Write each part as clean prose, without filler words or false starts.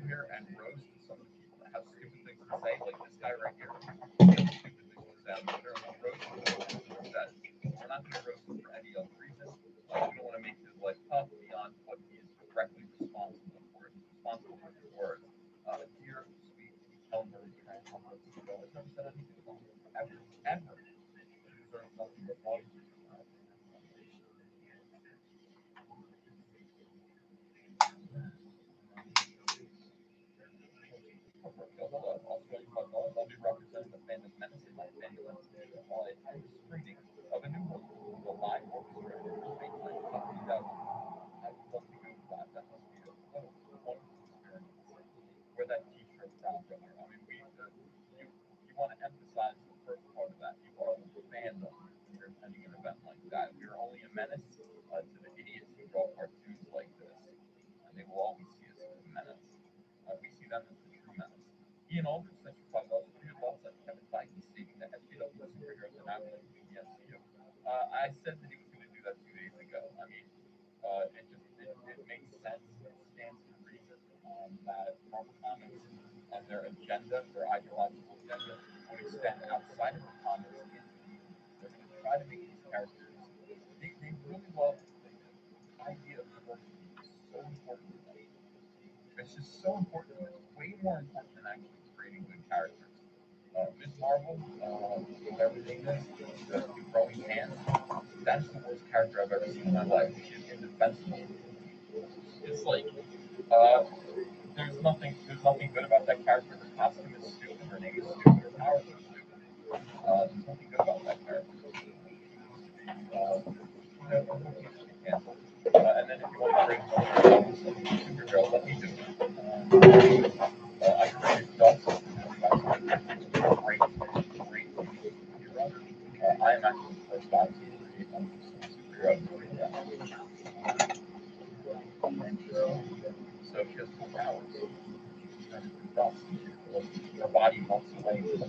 here and roast some of the people that have stupid things to say, like this guy right here. He has stupid things to say on Twitter, and we'll roast him for what he says. We're not going to roast him for any other reason. We don't want to make his life tough beyond what he is directly responsible for. He's responsible for his words. Dear, sweet, Elmer, trans, has never said anything wrong. Ever. Ever. He deserves nothing but love. I'll be representing the fandom menace in my fandom while I attend the screening of a new movie, the live orchestra in Spaceland of 2000. I would love to go to that. That must be a wonderful experience. Wear that T-shirt proud, brother. I mean, you want to emphasize the first part of that. You are the fandom when you're attending an event like that. We are only a menace to the idiots who draw cartoons like this, and they will always see us as a menace. We see them as the true menace. Ian Aldrich said Chicago. What are your thoughts on Kevin Feige stating that SJW superheroes are not going to be the MCU? I said that he was going to do that 2 days ago. I mean, it makes sense. It stands to reason that Marvel Comics and their agenda, their ideological agenda, would extend outside of the comics into the movies. They're going to try to make these characters. They really love the idea of diversity. It's so important to them. It's just so important. It's way more important than actually creating good characters. Ms. Marvel, whatever her name is, the growing hands, that's the worst character I've ever seen in my life. She's indefensible. It's like, uh, there's nothing good about that character. Her costume is stupid, her name is stupid, her powers are stupid. There's nothing good about that character. Unfortunately, she canceled. And then if you want to bring Supergirl, let me do it. I created Dust, great, great hero. I am actually the first guy to create superhero doing that. So she has full powers. She turns into dust. Her body melts away, goes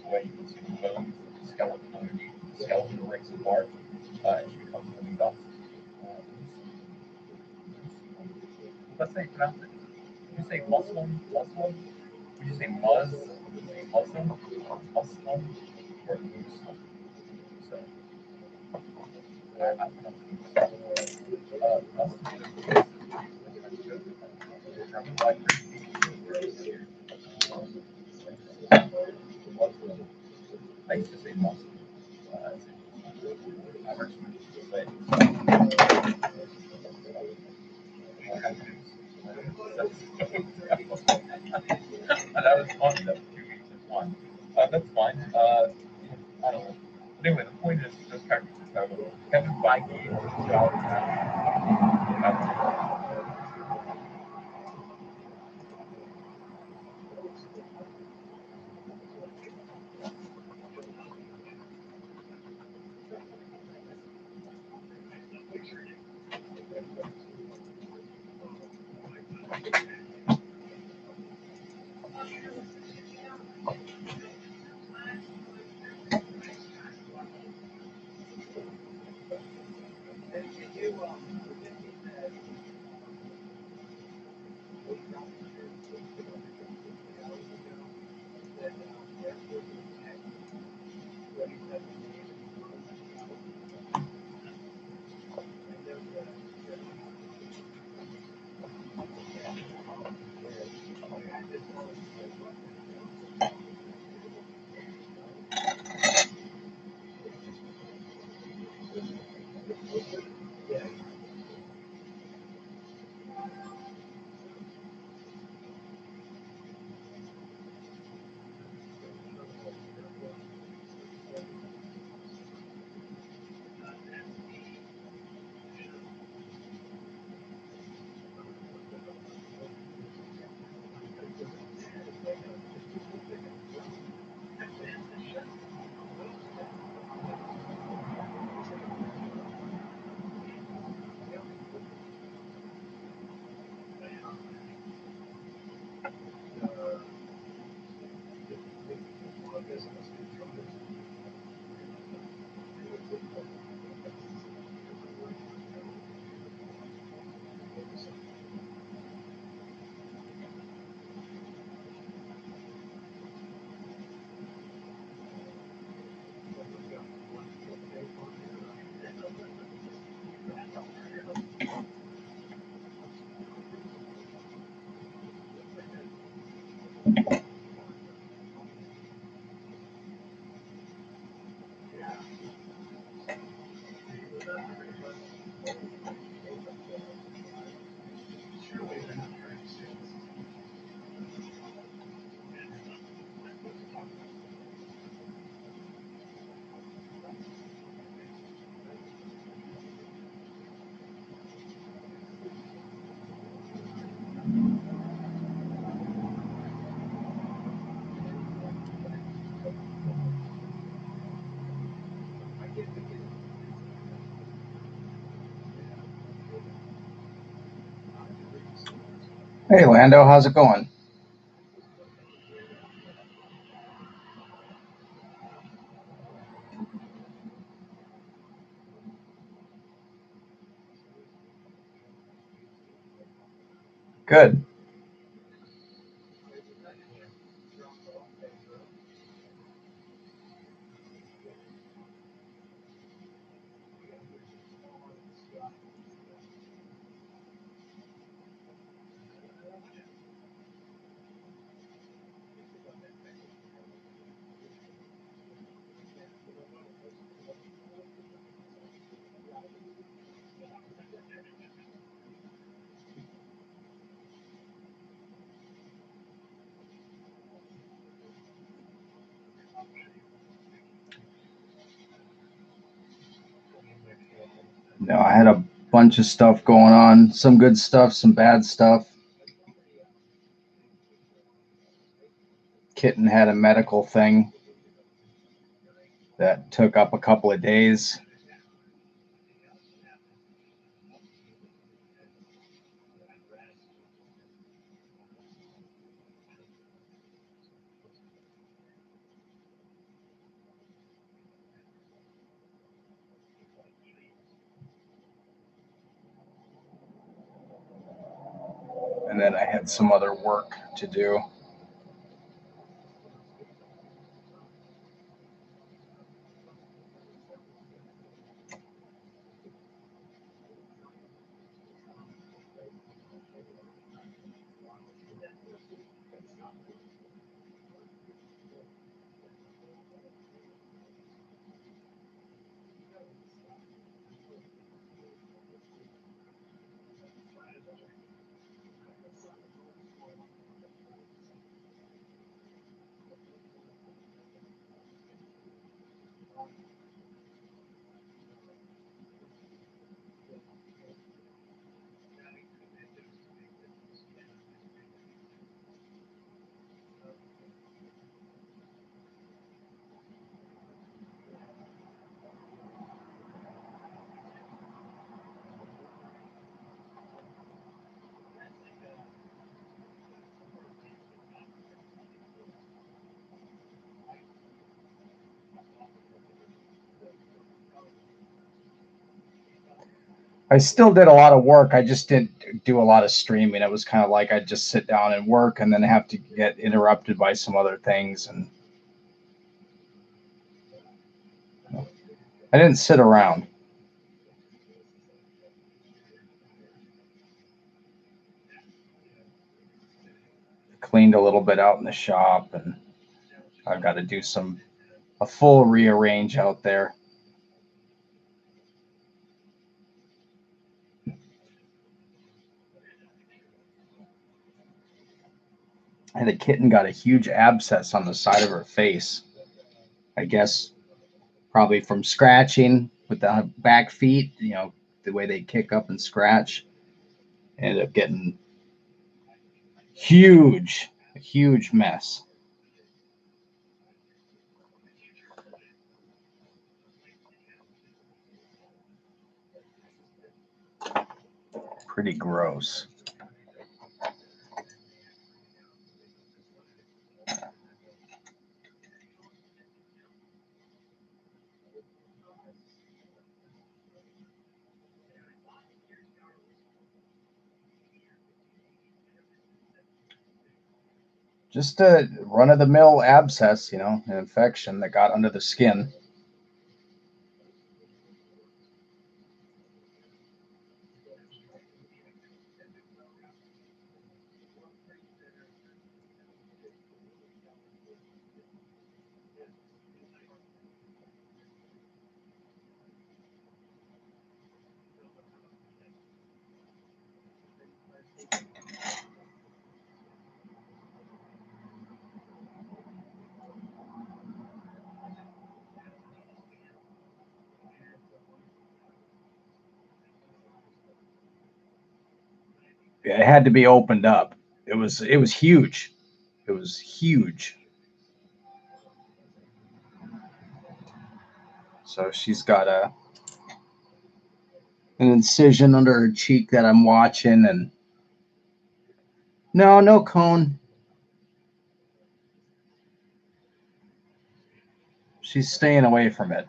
away. You can see the bones, the skeleton underneath. The skeleton breaks apart, and she becomes living dust. Uh, let's say pronounce it. Would you say Muslim? Muslim? Would you say Muz? Would you say Muslim? Muslim? Or Muslim? So, I pronounce it Muslim. Muslim. German like Muslim. I used to say Muslim. I heard some people say that was funny. That was 2 weeks in one. That's fine. I don't know. But anyway, the point is, those characters are Kevin Feige, Job, Hey, Lando, how's it going? Good. No, I had a bunch of stuff going on. Some good stuff, some bad stuff. Kitten had a medical thing that took up a couple of days. And then I had some other work to do. I still did a lot of work. I just didn't do a lot of streaming. It was kind of like I'd just sit down and work and then have to get interrupted by some other things. And I didn't sit around. Cleaned a little bit out in the shop, and I've got to do a full rearrange out there. And the kitten got a huge abscess on the side of her face. I guess probably from scratching with the back feet, the way they kick up and scratch. Ended up getting a huge mess. Pretty gross. Just a run of the mill abscess, an infection that got under the skin. It had to be opened up. It was huge. It was huge. So she's got an incision under her cheek that I'm watching, and no cone. She's staying away from it.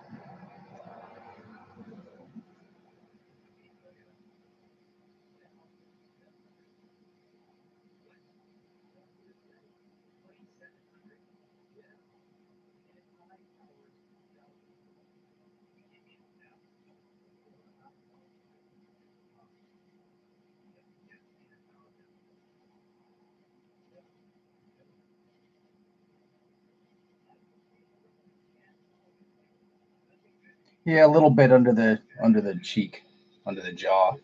Yeah, a little bit under the cheek, under the jaw.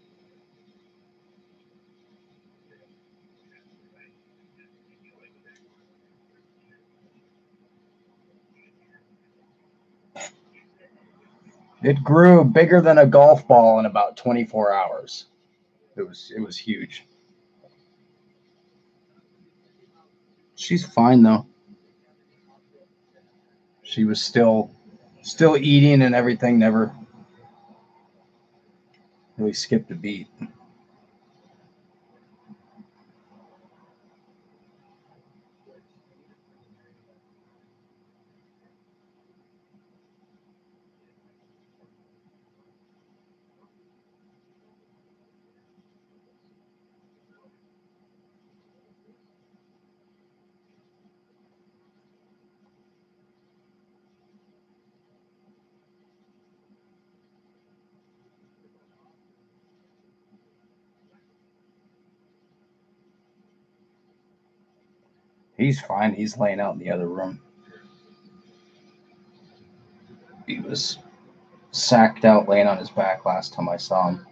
It grew bigger than a golf ball in about 24 hours. It was huge. She's fine though. She was still eating and everything. Never really skipped a beat. He's fine. He's laying out in the other room. He was sacked out, laying on his back last time I saw him.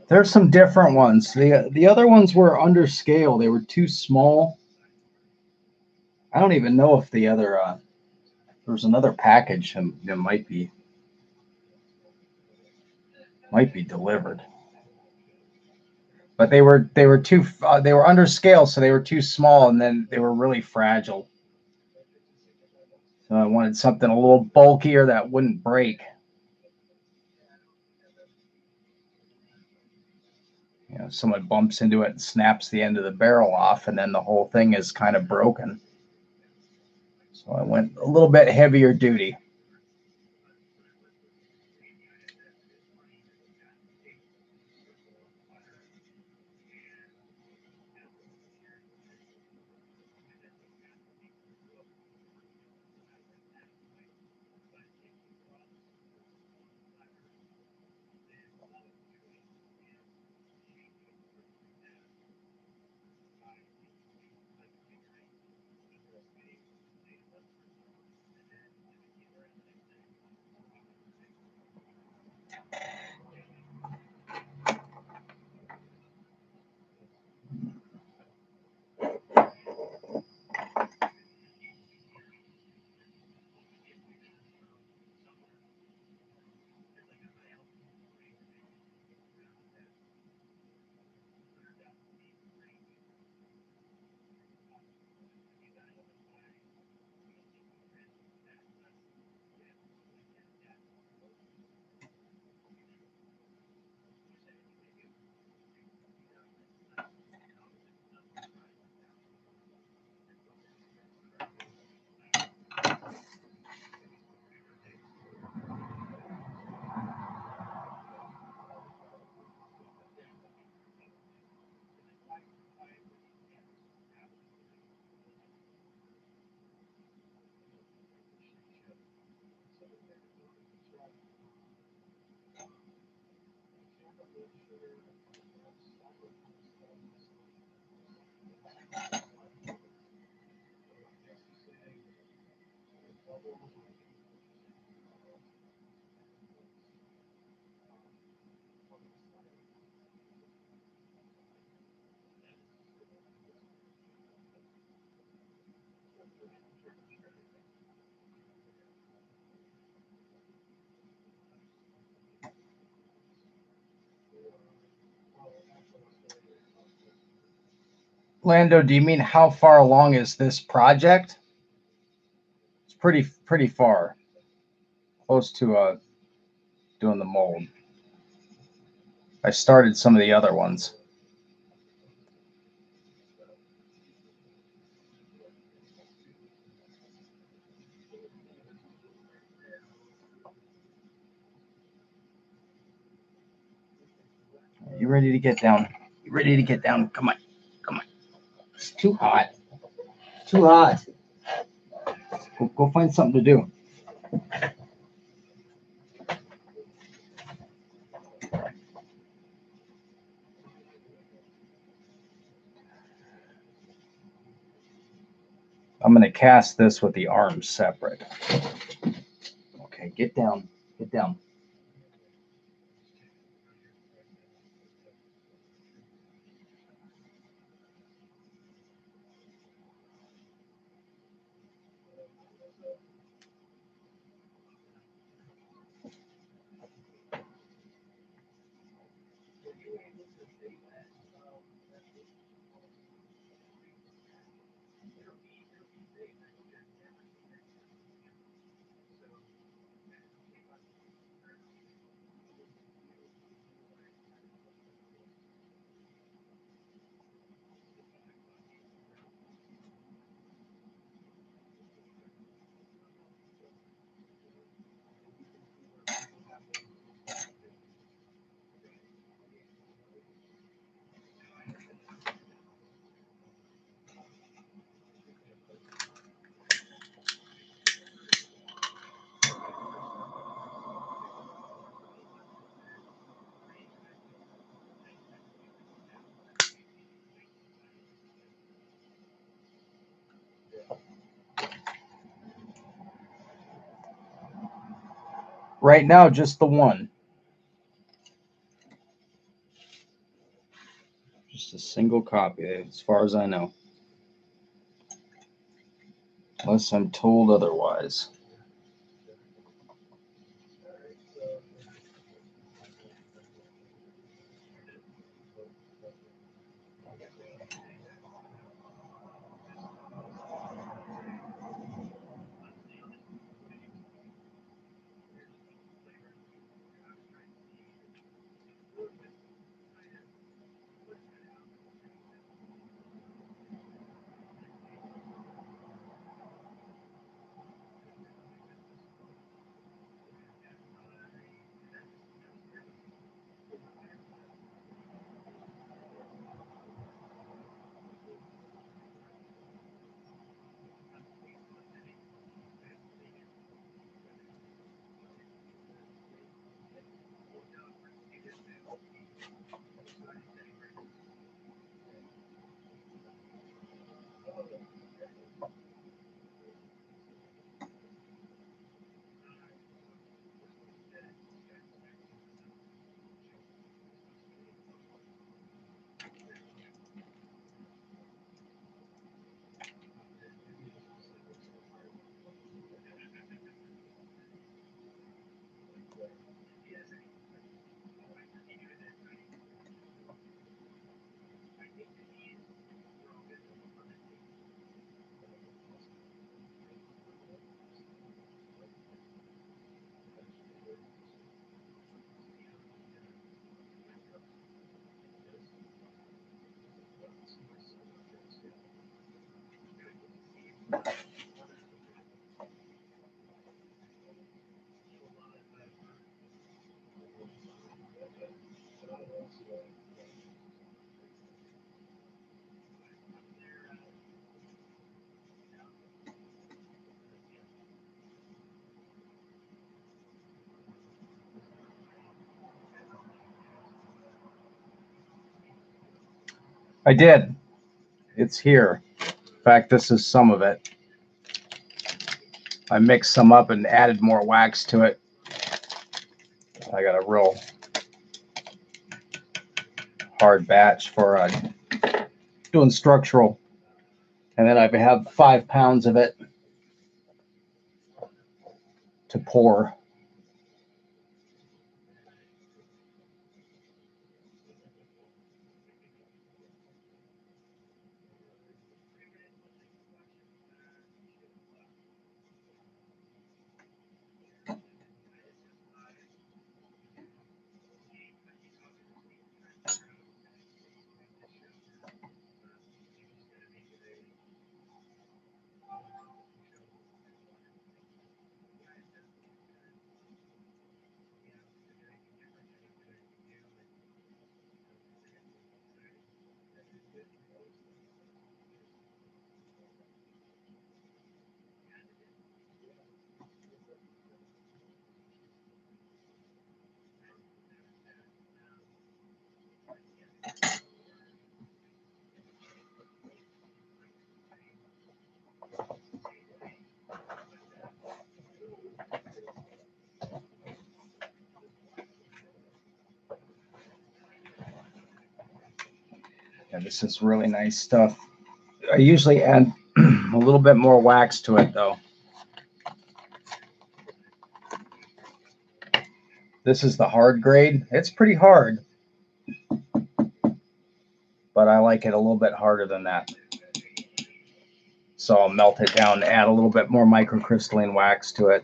There's some different ones. The other ones were under scale. They were too small. I don't even know if the other there was another package that might be delivered, but they were under scale, so they were too small, and then they were really fragile. So I wanted something a little bulkier that wouldn't break. Someone bumps into it and snaps the end of the barrel off, and then the whole thing is kind of broken. So I went a little bit heavier duty. Lando, do you mean how far along is this project? It's pretty far, close to doing the mold. I started some of the other ones. You ready to get down? You ready to get down? Come on, come on. It's too hot. Too hot. Go find something to do. I'm gonna cast this with the arms separate. Okay, get down. Get down. Right now, just the one. Just a single copy, as far as I know. Unless I'm told otherwise. I did. It's here. In fact, this is some of it. I mixed some up and added more wax to it. I got a real hard batch for doing structural. And then I have 5 pounds of it to pour. And this is really nice stuff. I usually add a little bit more wax to it though. This is the hard grade. It's pretty hard, but I like it a little bit harder than that. So I'll melt it down and add a little bit more microcrystalline wax to it.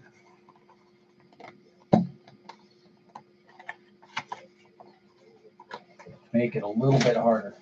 Make it a little bit harder.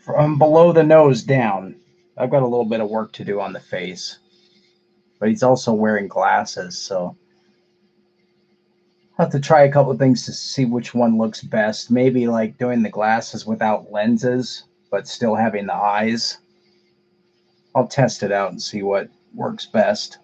from below the nose down. I've got a little bit of work to do on the face, but he's also wearing glasses, so I'll have to try a couple of things to see which one looks best. Maybe like doing the glasses without lenses, but still having the eyes. I'll test it out and see what works best.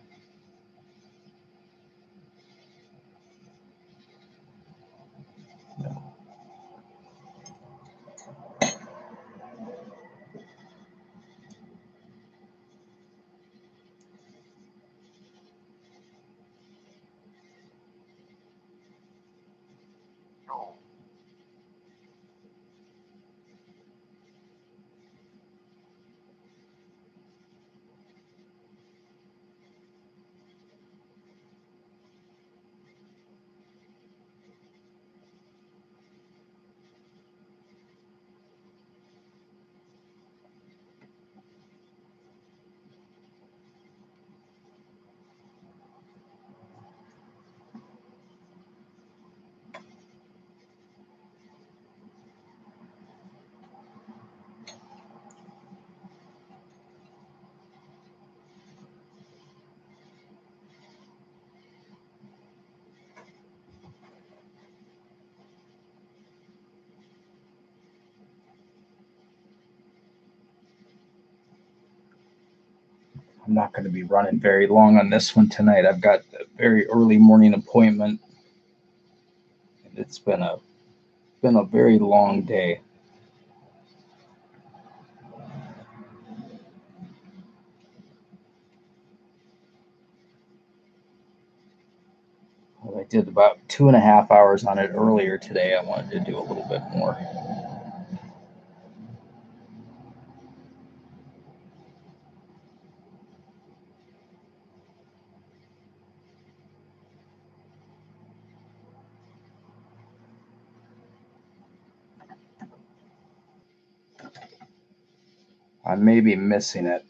I'm not going to be running very long on this one tonight. I've got a very early morning appointment. It's been a very long day. I did about 2.5 hours on it earlier today. I wanted to do a little bit more. I may be missing it,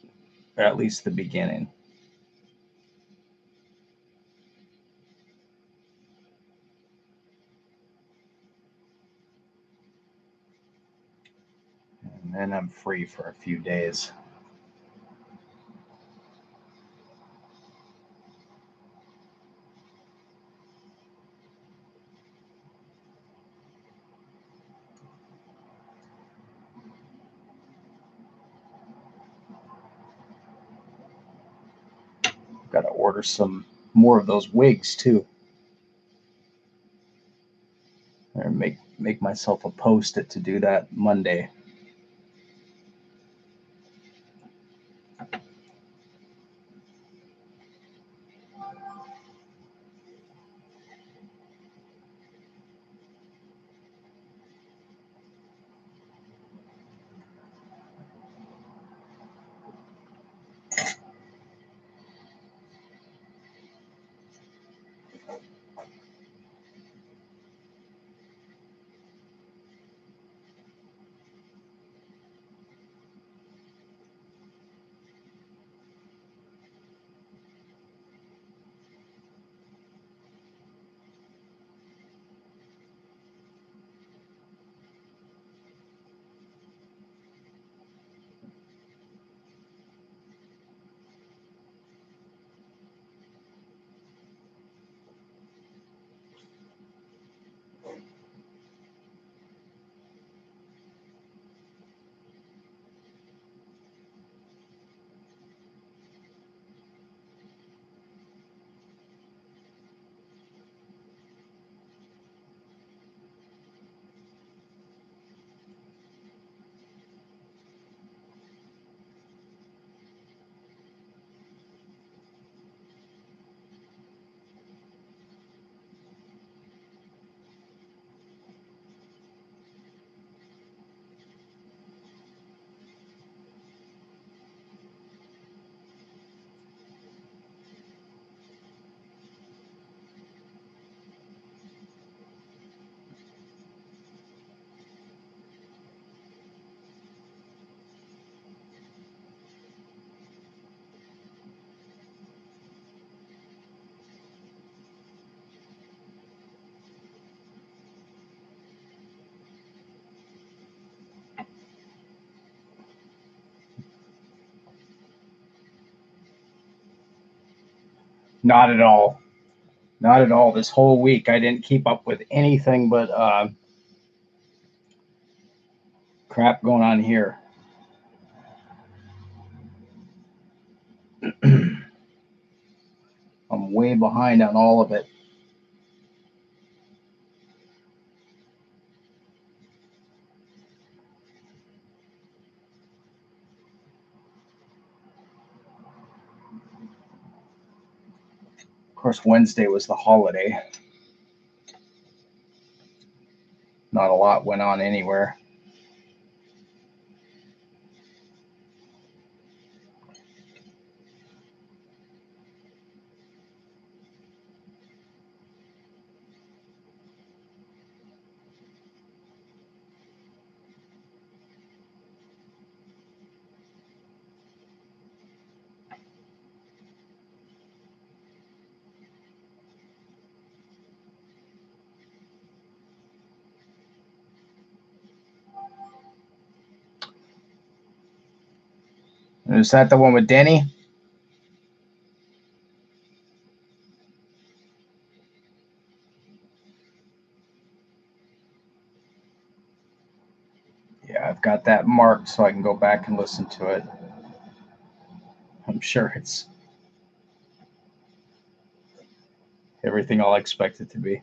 or at least the beginning. And then I'm free for a few days. Got to order some more of those wigs too. Or make myself a post-it to do that Monday. Not at all. Not at all. This whole week, I didn't keep up with anything but crap going on here. I'm way behind on all of it. Of course, Wednesday was the holiday. Not a lot went on anywhere. Is that the one with Denny? Yeah, I've got that marked so I can go back and listen to it. I'm sure it's everything I'll expect it to be.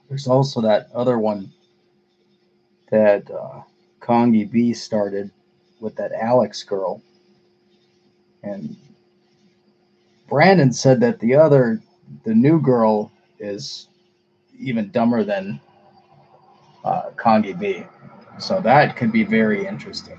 There's also that other one that Kongi B started with that Alex girl. And Brandon said that the new girl, is even dumber than Kongi B. So that could be very interesting.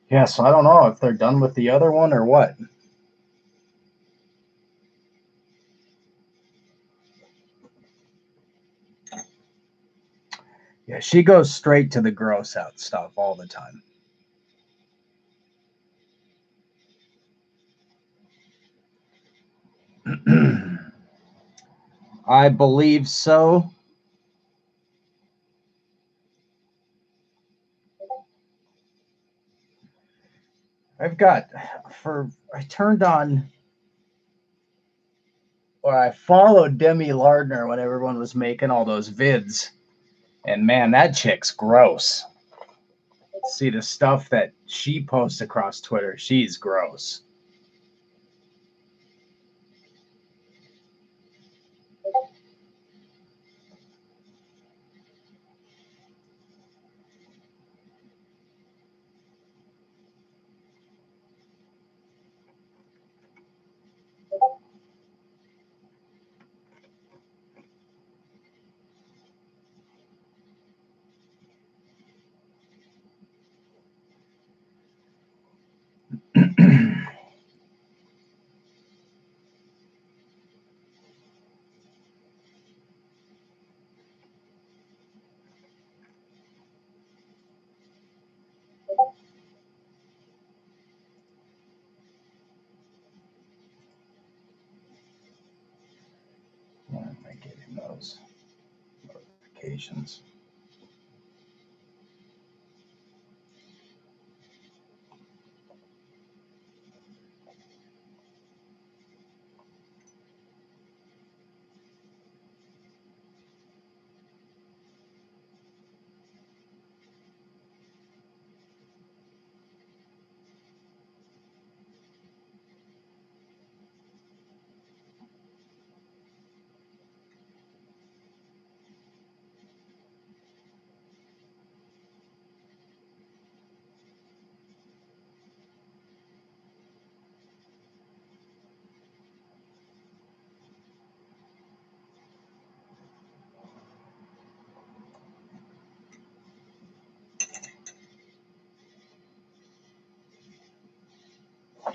Yeah, so I don't know if they're done with the other one or what. Yeah, she goes straight to the gross out stuff all the time. I believe so. I've got I turned on or I followed Demi Lardner when everyone was making all those vids. And man, that chick's gross. See the stuff that she posts across Twitter, she's gross. Why am I getting those notifications?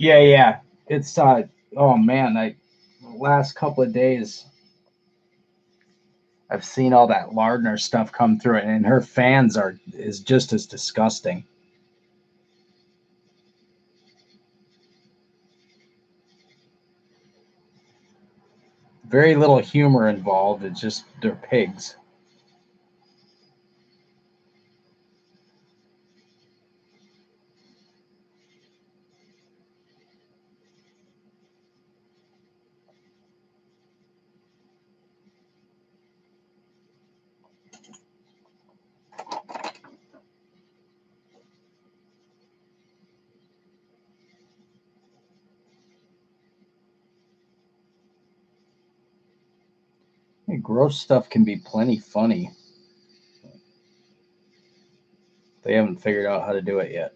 Yeah. It's oh man, last couple of days I've seen all that Lardner stuff come through it, and her fans is just as disgusting. Very little humor involved. It's just they're pigs. Hey, gross stuff can be plenty funny. They haven't figured out how to do it yet.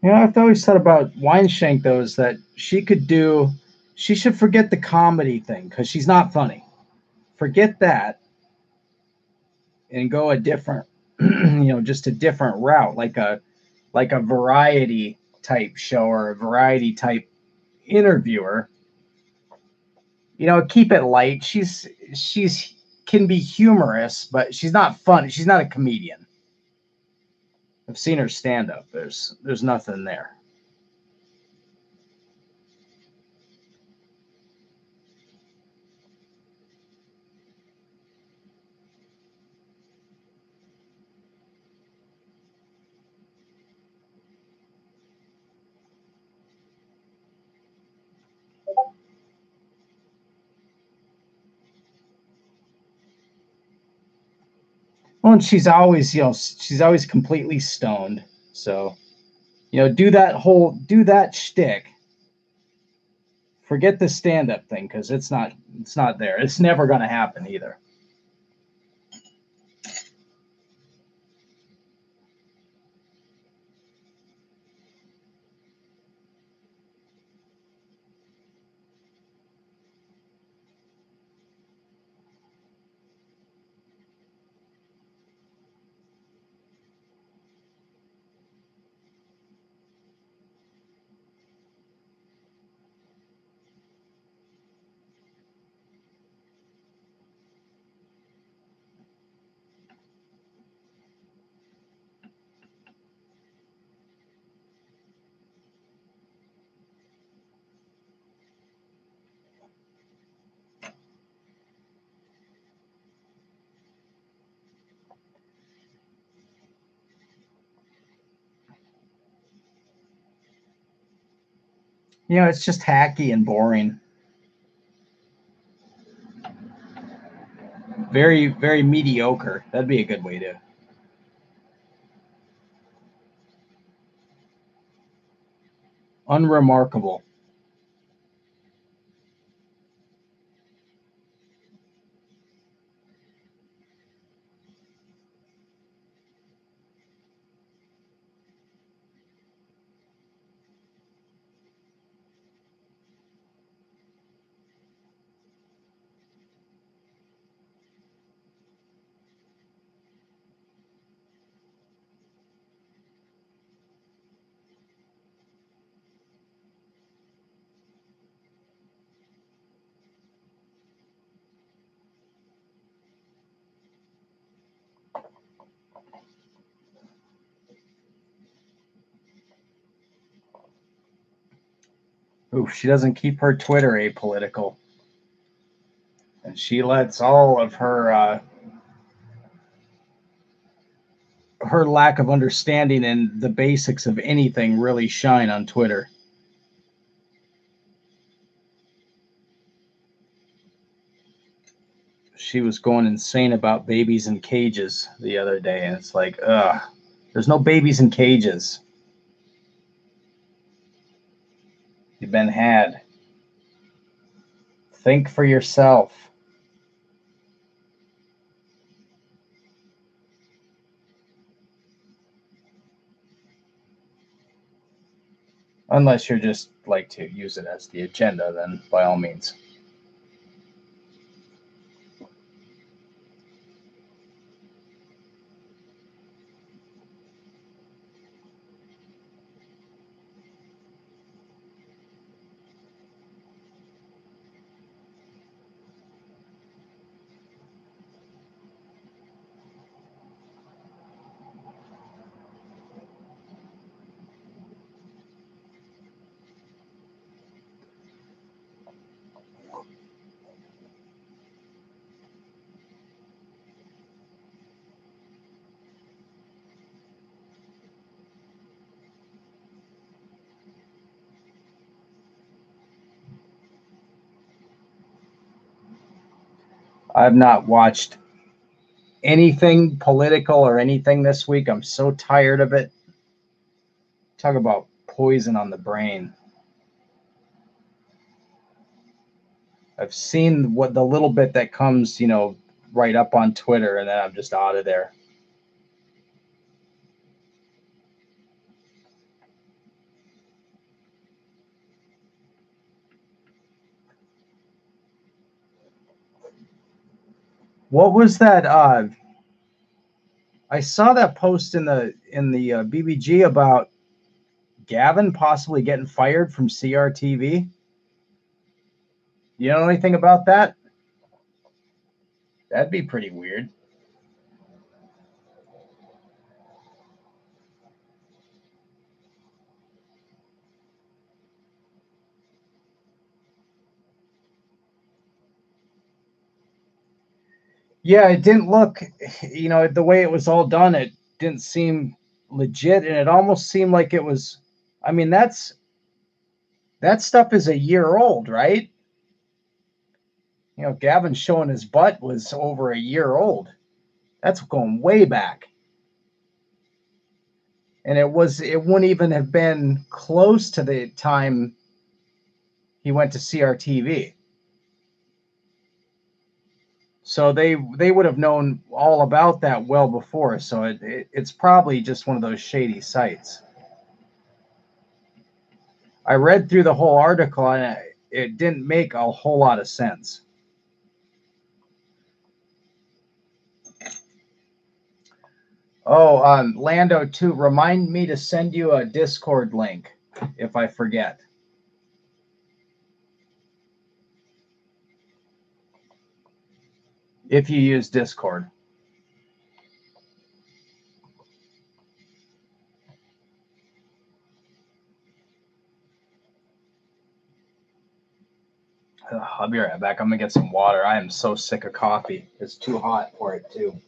I've always thought about Weinshank though is that she should forget the comedy thing because she's not funny. Forget that and go a different, just a different route, like a variety type show or a variety type interviewer. Keep it light. She's can be humorous, but she's not funny. She's not a comedian. I've seen her stand up. There's nothing there. Well, and she's always completely stoned. So, do that shtick. Forget the stand up thing because it's not there. It's never going to happen either. It's just hacky and boring. Very, very mediocre. That'd be a good way to. Unremarkable. Oof, she doesn't keep her Twitter apolitical, and she lets all of her lack of understanding and the basics of anything really shine on Twitter. She was going insane about babies in cages the other day, and it's like, ugh, there's no babies in cages. You've been had. Think for yourself. Unless you're just like to use it as the agenda, then by all means. I've not watched anything political or anything this week. I'm so tired of it. Talk about poison on the brain. I've seen what the little bit that comes, right up on Twitter, and then I'm just out of there. What was that? I saw that post in the BBG about Gavin possibly getting fired from CRTV. You know anything about that? That'd be pretty weird. Yeah, it didn't look, the way it was all done, it didn't seem legit, and it almost seemed like it was. I mean, that stuff is a year old, right? Gavin showing his butt was over a year old. That's going way back. And it wouldn't even have been close to the time he went to CRTV. So they would have known all about that well before. So it's probably just one of those shady sites. I read through the whole article and it didn't make a whole lot of sense. Oh, Lando too. Remind me to send you a Discord link if I forget. If you use Discord. I'll be right back. I'm gonna get some water. I am so sick of coffee. It's too hot for it too.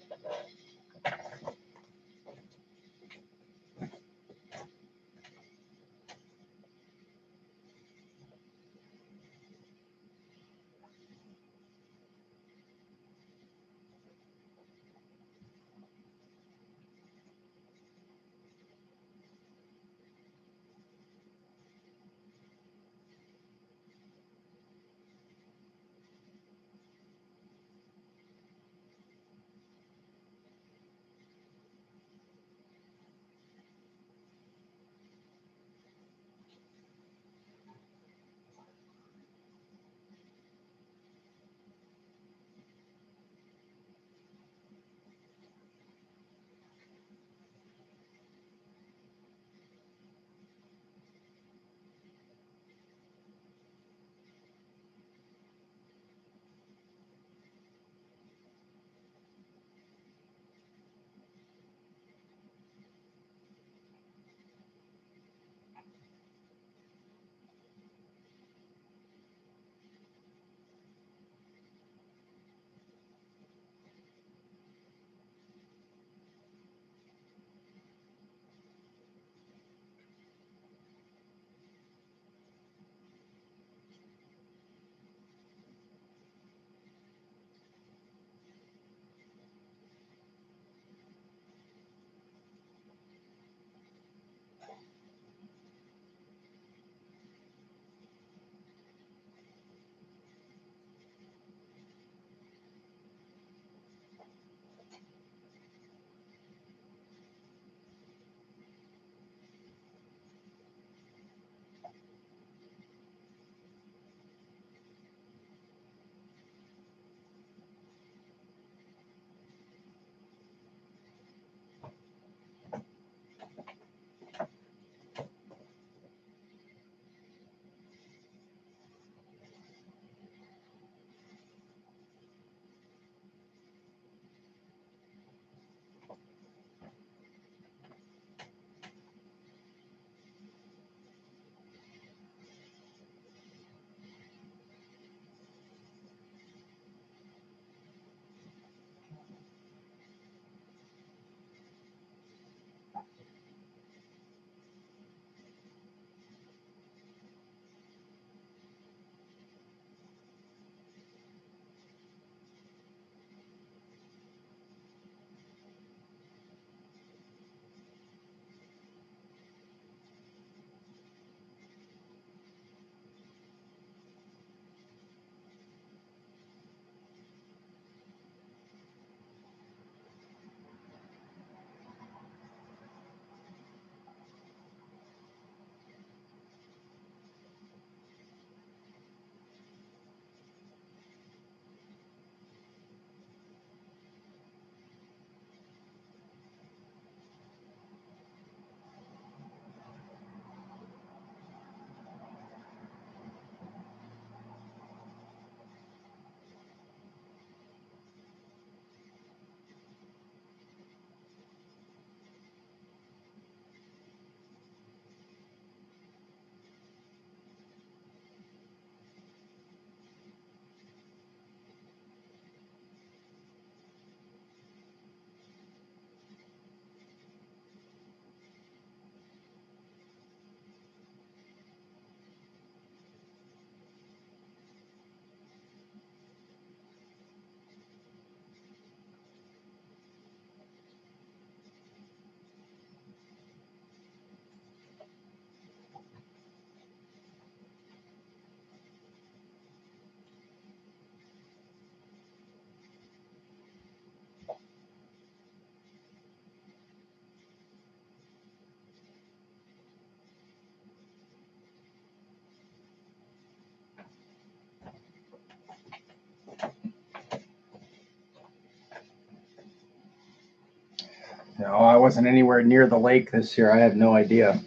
No, I wasn't anywhere near the lake this year. I have no idea.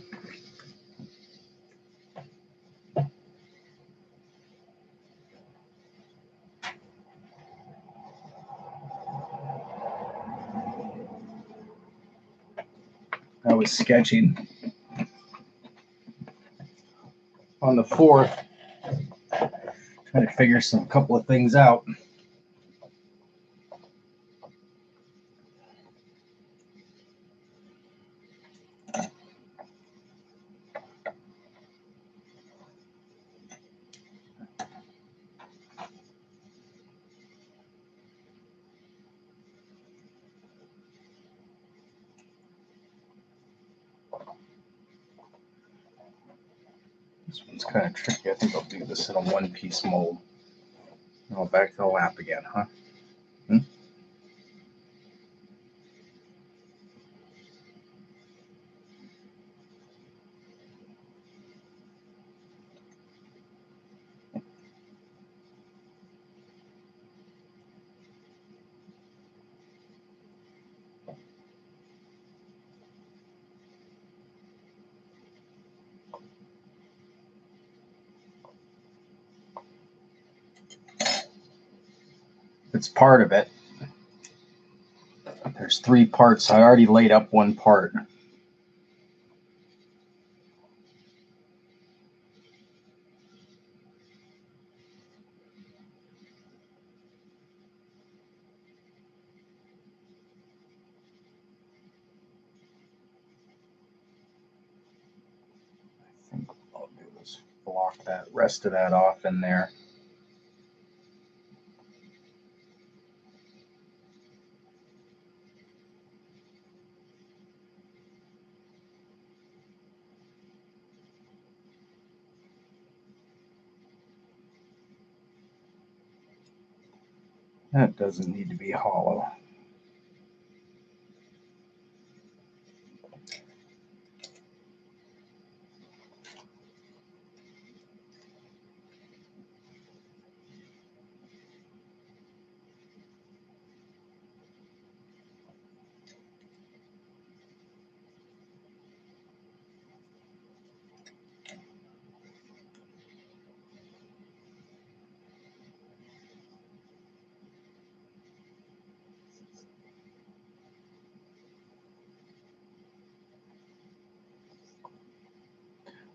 I was sketching on the 4th, trying to figure some couple of things out. This one's kind of tricky. I think I'll do this in a one-piece mold. Oh, back to the lap again, huh? It's part of it. There's 3 parts. I already laid up one part. I think what I'll do is block that rest of that off in there. That doesn't need to be hollow.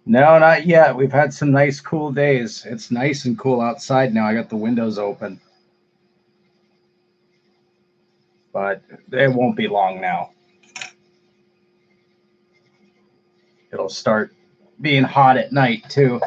No, not yet. We've had some nice cool days. It's nice and cool outside now. I got the windows open. But it won't be long now. It'll start being hot at night too.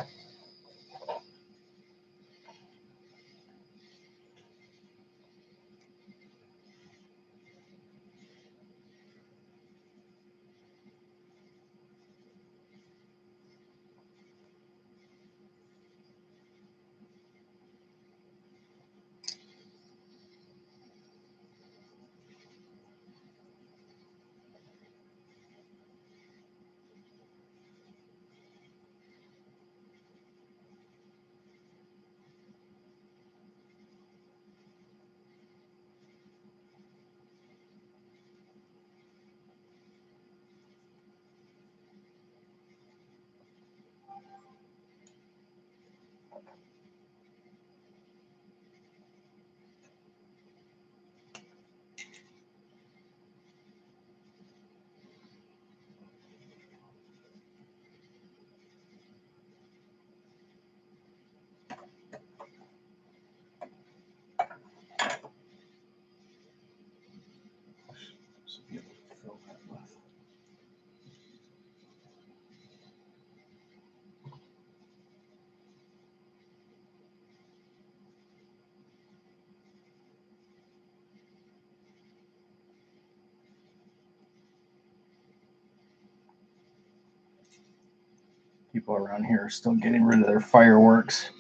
People around here are still getting rid of their fireworks.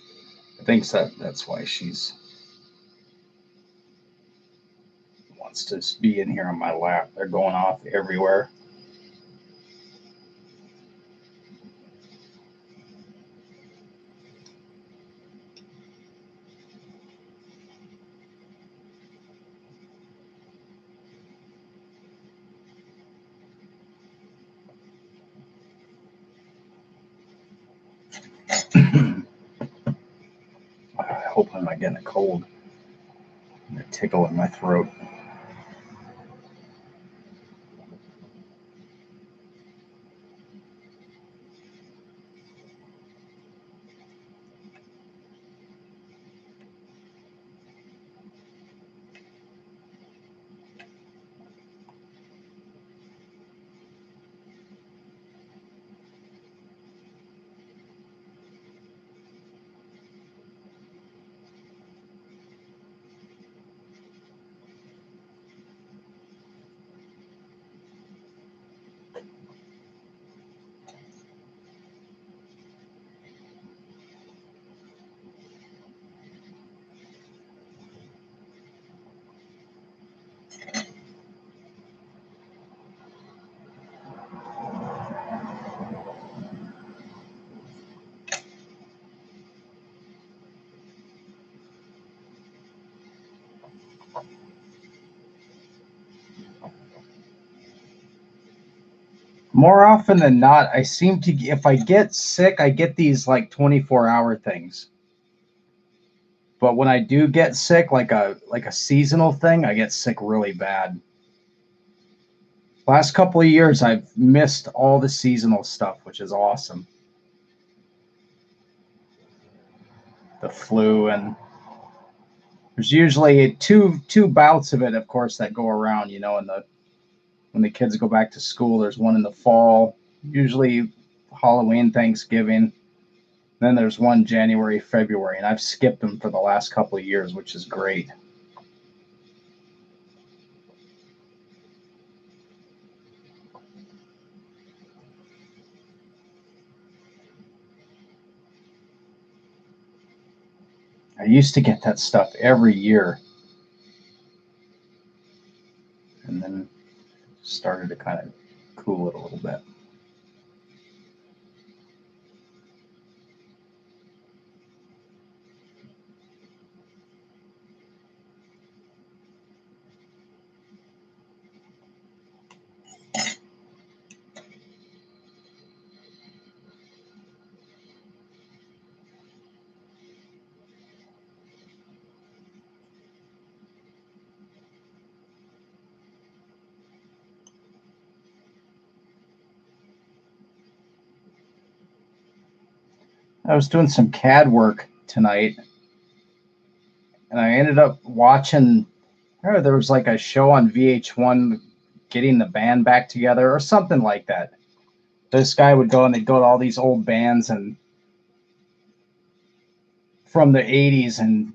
I think that's why she's wants to be in here on my lap. They're going off everywhere. hope I'm not getting a cold. A tickle in my throat. More often than not, I seem to, if I get sick, I get these like 24-hour things. But when I do get sick, like a seasonal thing, I get sick really bad. Last couple of years, I've missed all the seasonal stuff, which is awesome. The flu, and there's usually two bouts of it, of course, that go around. In the when the kids go back to school, there's one in the fall, usually Halloween, Thanksgiving. Then there's one January, February, and I've skipped them for the last couple of years, which is great. I used to get that stuff every year, and then started to kind of cool it a little bit. I was doing some CAD work tonight, and I ended up watching. There was like a show on VH1 getting the band back together or something like that. This guy would go and they'd go to all these old bands and from the 80s and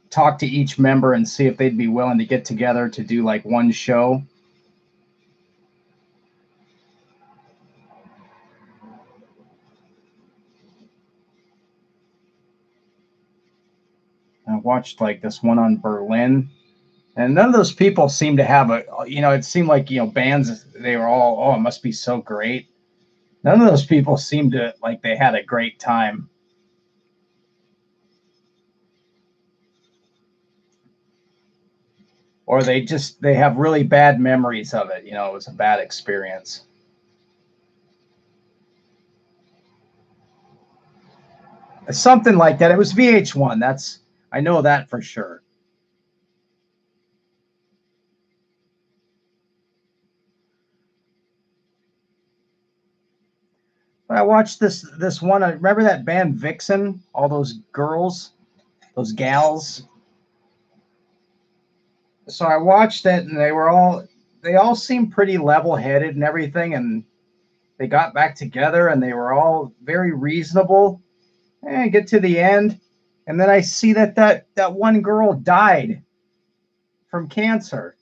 talk to each member and see if they'd be willing to get together to do like one show. I watched like this one on Berlin, and none of those people seemed to have it seemed like, bands, they were all, oh, it must be so great. None of those people seemed to like they had a great time. Or they have really bad memories of it. It was a bad experience. Something like that. It was VH1. I know that for sure. But I watched this one. I remember that band Vixen. All those girls, those gals. So I watched it, and they all seemed pretty level headed and everything, and they got back together, and they were all very reasonable. And get to the end, and then I see that one girl died from cancer,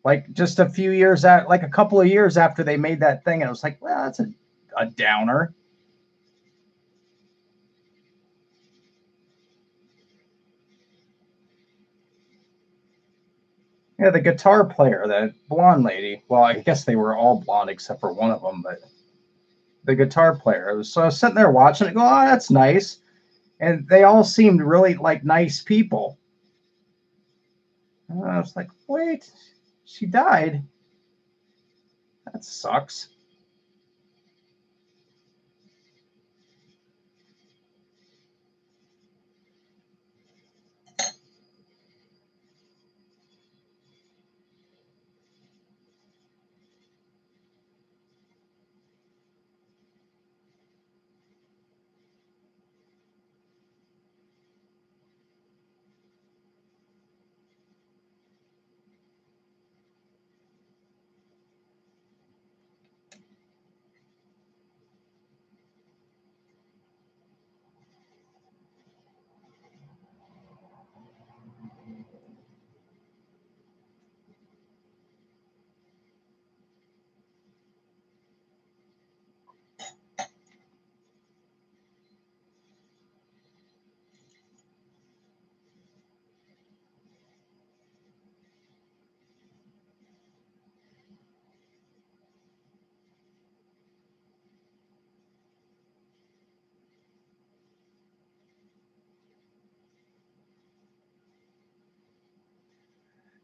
like just a few years out, like a couple of years after they made that thing, and I was like, well, that's a downer. Yeah, the guitar player, that blonde lady. Well, I guess they were all blonde except for one of them, but the guitar player. So I was sitting there watching it, go, oh, that's nice, and they all seemed really like nice people. And I was like, wait, she died. That sucks.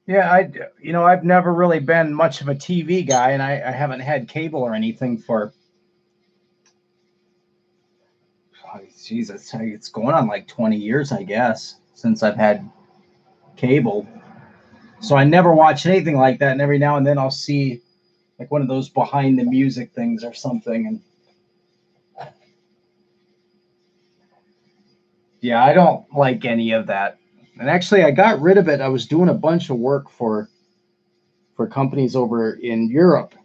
Yeah, I've never really been much of a TV guy, and I haven't had cable or anything for, Jesus, it's going on like 20 years, I guess, since I've had cable. So I never watch anything like that. And every now and then I'll see like one of those behind the music things or something. And yeah, I don't like any of that. And actually, I got rid of it. I was doing a bunch of work for companies over in Europe,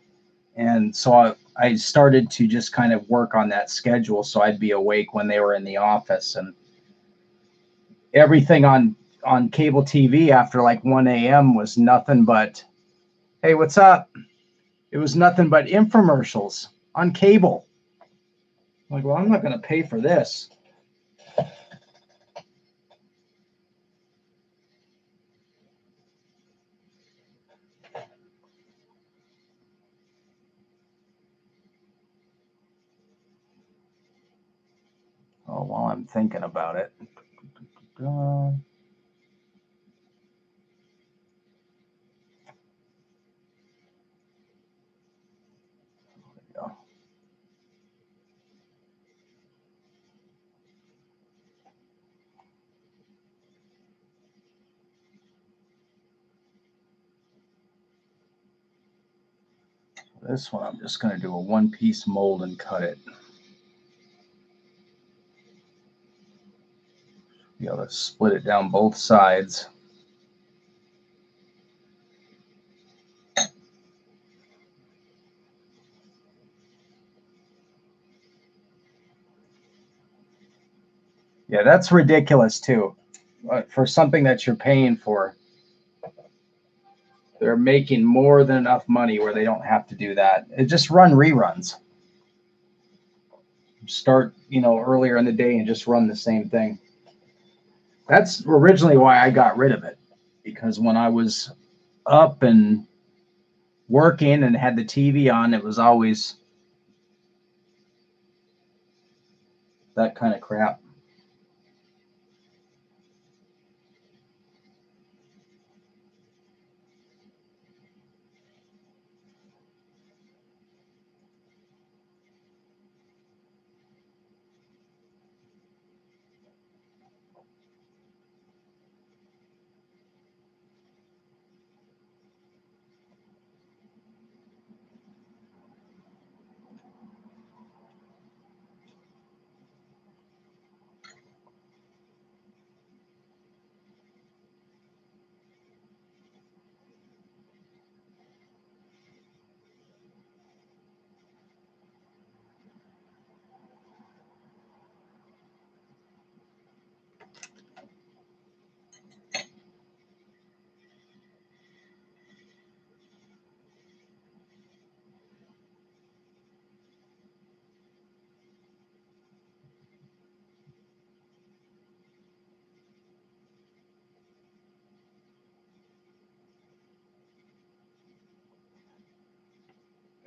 and so I started to just kind of work on that schedule so I'd be awake when they were in the office, and everything on cable TV after like 1 a.m. was nothing but, hey, what's up? It was nothing but infomercials on cable. I'm like, well, I'm not going to pay for this. Oh, while I'm thinking about it. This one, I'm just going to do a one-piece mold and cut it. Be able to split it down both sides. Yeah, that's ridiculous too. For something that you're paying for, they're making more than enough money where they don't have to do that. It just run reruns. Start, earlier in the day and just run the same thing. That's originally why I got rid of it, because when I was up and working and had the TV on, it was always that kind of crap.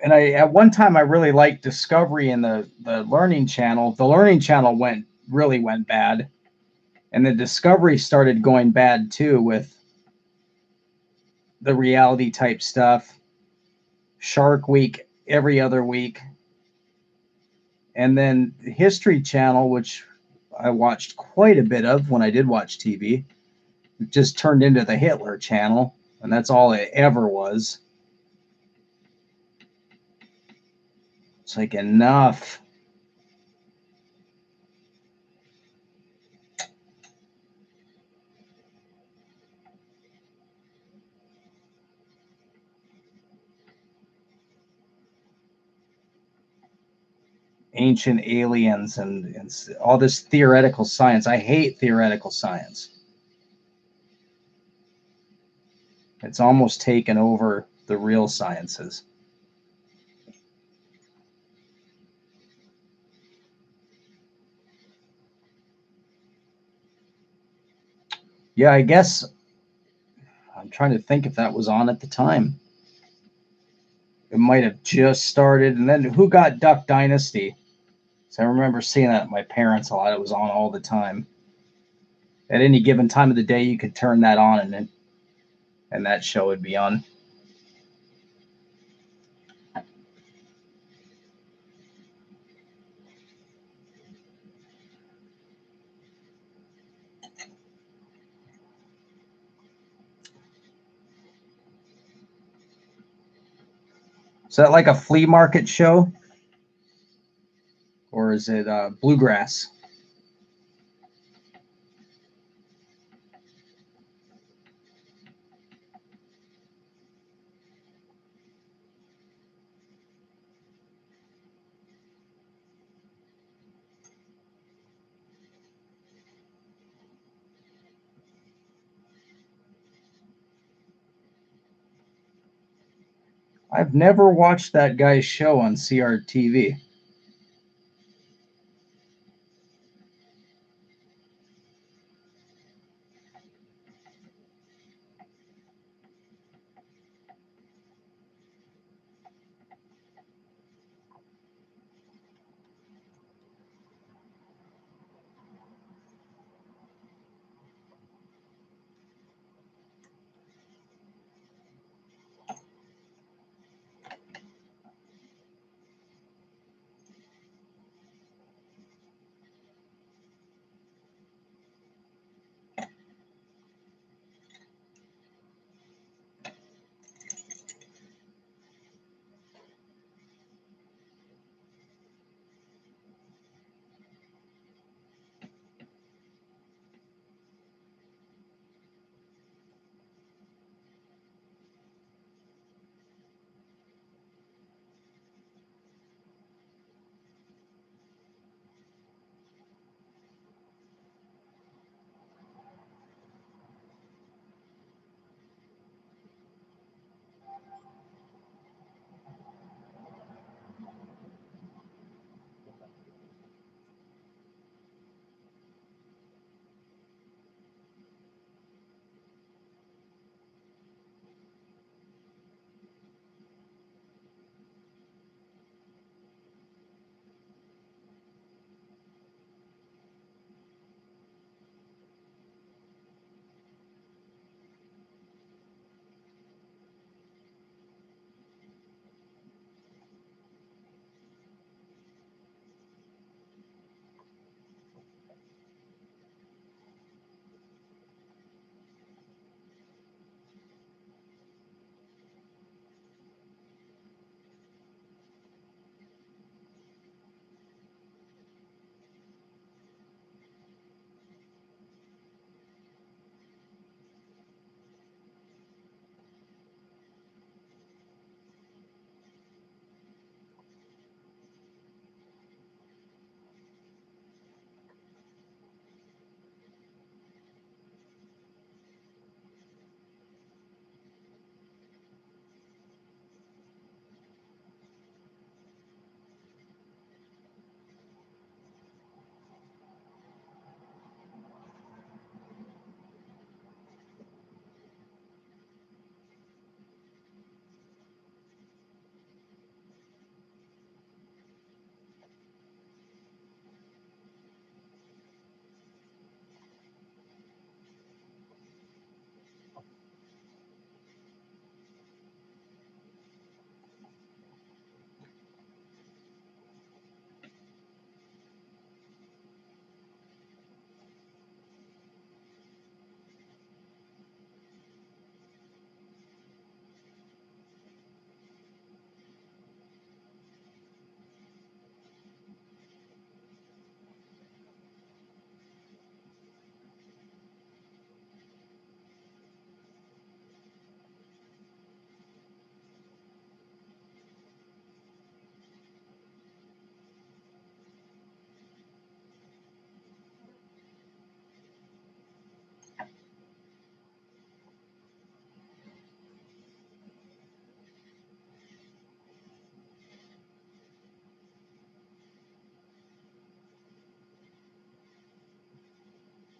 And at one time I really liked Discovery and the Learning Channel. The Learning Channel went bad, and the Discovery started going bad too with the reality type stuff. Shark Week every other week, and then the History Channel, which I watched quite a bit of when I did watch TV, just turned into the Hitler Channel, and that's all it ever was. It's like enough. Ancient aliens and all this theoretical science. I hate theoretical science. It's almost taken over the real sciences. Yeah, I guess I'm trying to think if that was on at the time. It might have just started. And then who got Duck Dynasty? So I remember seeing that at my parents a lot. It was on all the time. At any given time of the day, you could turn that on, and and that show would be on. Is that like a flea market show, or is it bluegrass? I've never watched that guy's show on CRTV.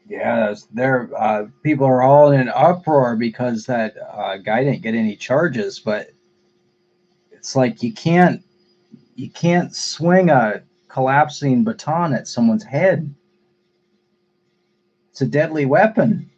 Yeah, there. People are all in an uproar because that guy didn't get any charges. But it's like you can't swing a collapsing baton at someone's head. It's a deadly weapon.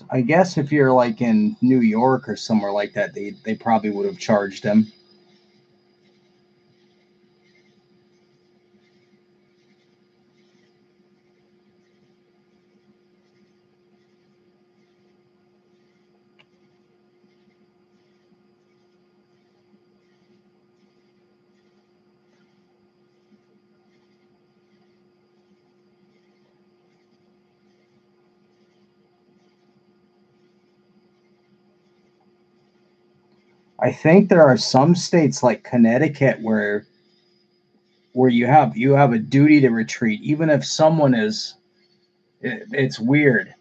I guess if you're like in New York or somewhere like that, they probably would have charged him. I think there are some states like Connecticut where you have a duty to retreat, even if someone is. It's weird.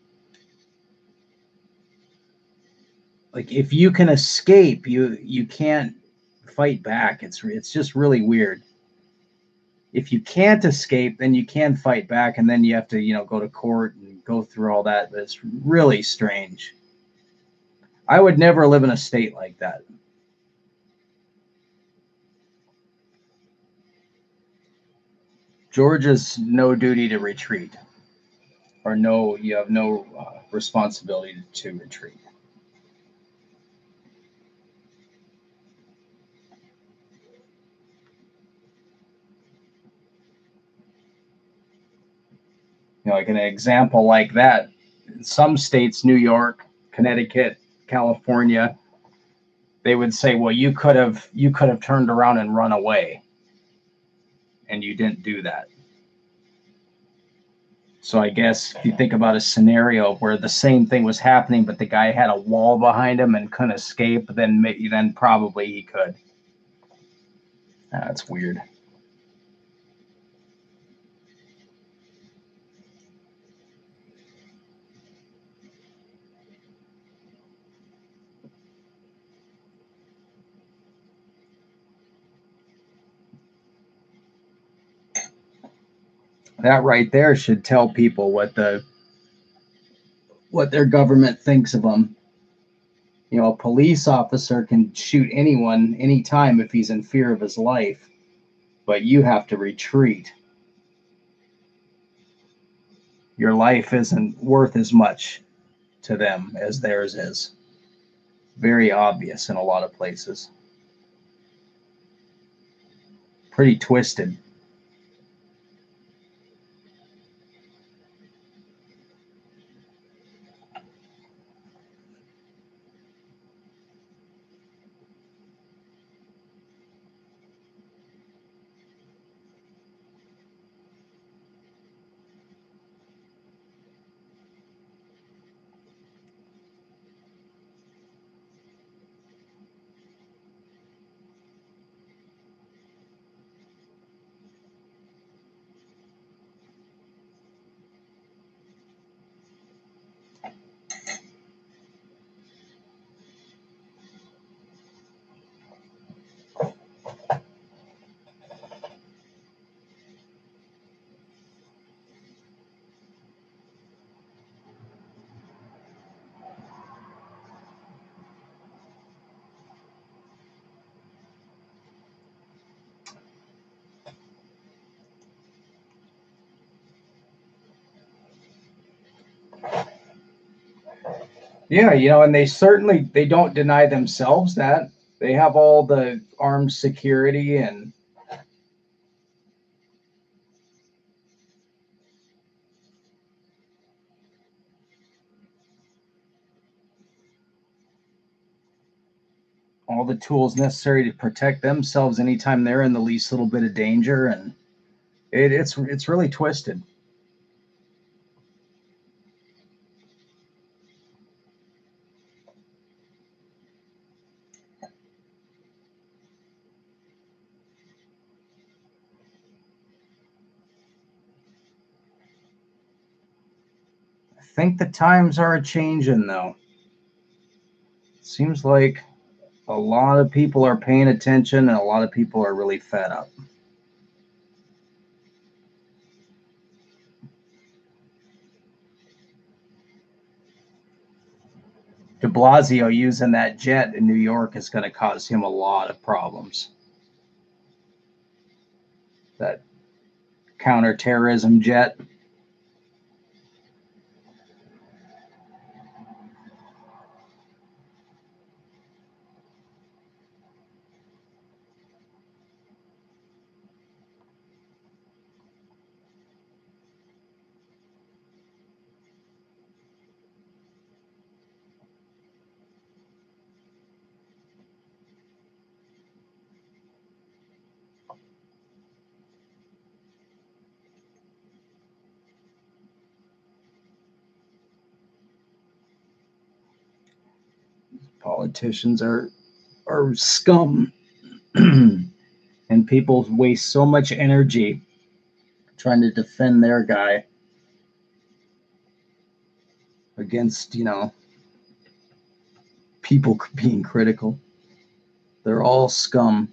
Like if you can escape, you can't fight back. It's just really weird. If you can't escape, then you can fight back, and then you have to go to court and go through all that. But it's really strange. I would never live in a state like that. Georgia's no duty to retreat, or no, you have no responsibility to retreat. Like an example like that, in some states, New York, Connecticut, California, they would say, well, you could have turned around and run away, and you didn't do that. So I guess if you think about a scenario where the same thing was happening, but the guy had a wall behind him and couldn't escape, then probably he could. That's weird. That right there should tell people what their government thinks of them. A police officer can shoot anyone anytime if he's in fear of his life, but you have to retreat. Your life isn't worth as much to them as theirs is. Very obvious in a lot of places. Pretty twisted. Yeah, and they don't deny themselves that. They have all the armed security and all the tools necessary to protect themselves anytime they're in the least little bit of danger, and it's really twisted. I think the times are a changing though. It seems like a lot of people are paying attention and a lot of people are really fed up. De Blasio using that jet in New York is going to cause him a lot of problems. That counterterrorism jet. Politicians are scum. And people waste so much energy trying to defend their guy against, people being critical. They're all scum.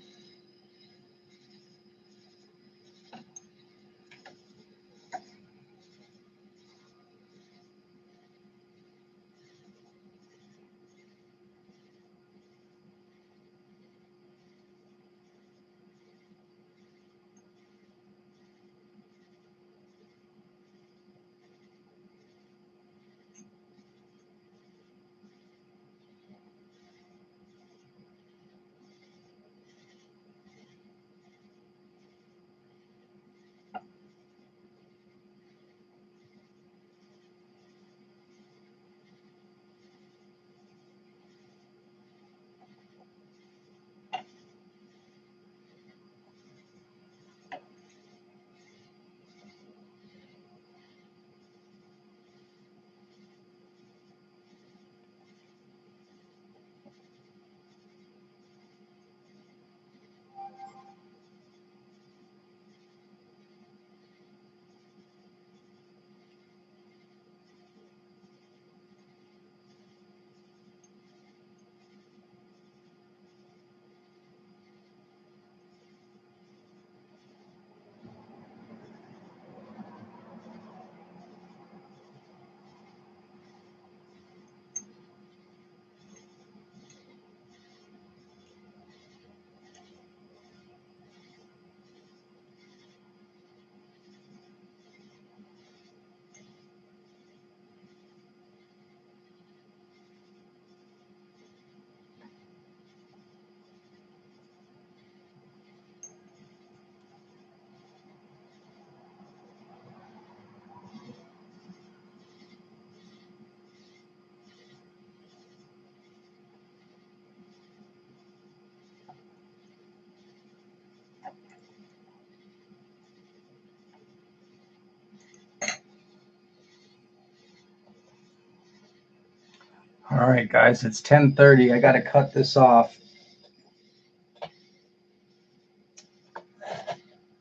All right, guys, it's 10:30. I got to cut this off.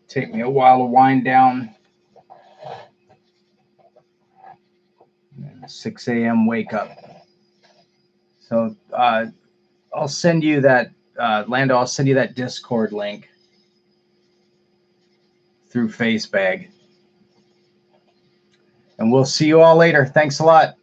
Take me a while to wind down. 6 a.m. wake up. So I'll send you that, Lando, I'll send you that Discord link through Facebag. And we'll see you all later. Thanks a lot.